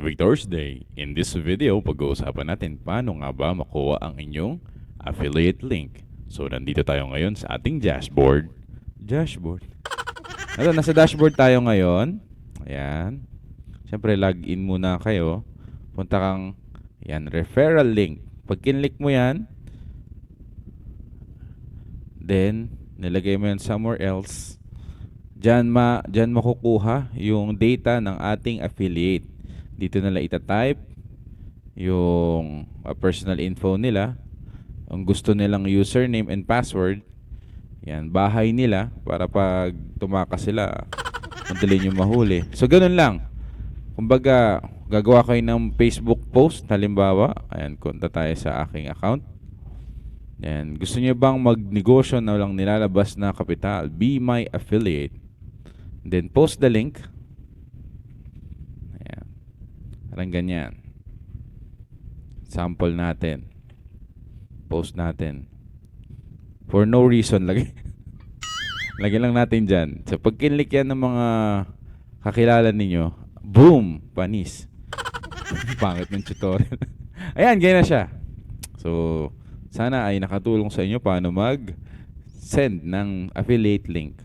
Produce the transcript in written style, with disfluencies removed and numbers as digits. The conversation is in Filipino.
Happy Thursday! In this video, pag-uusapan natin paano nga ba makuha ang inyong affiliate link. So, nandito tayo ngayon sa ating dashboard. Nasa dashboard tayo ngayon. Ayan. Siyempre, login muna kayo. Punta kang, yan, referral link. Pag kinlik mo yan, then, nilagay mo yan somewhere else. Diyan makukuha yung data ng ating affiliate. Dito nila itatype yung personal info nila, ang gusto nilang username and password. Yan, bahay nila para pag tumakas sila, madali nyo mahuli. So, ganun lang. Kumbaga, gagawa kayo ng Facebook post. Halimbawa, ayan, konta tayo sa aking account. Yan, gusto niyo bang magnegosyo na walang nilalabas na kapital? Be my affiliate. Then, post the link. Ayan. Parang ganyan. Sample natin. Post natin. For no reason, lagay lang natin dyan. So, pag kinlik yan ng mga kakilala ninyo, boom! Panis. Pangit ng tutorial. Ayan, ganyan na siya. So, sana ay nakatulong sa inyo paano mag-send ng affiliate link.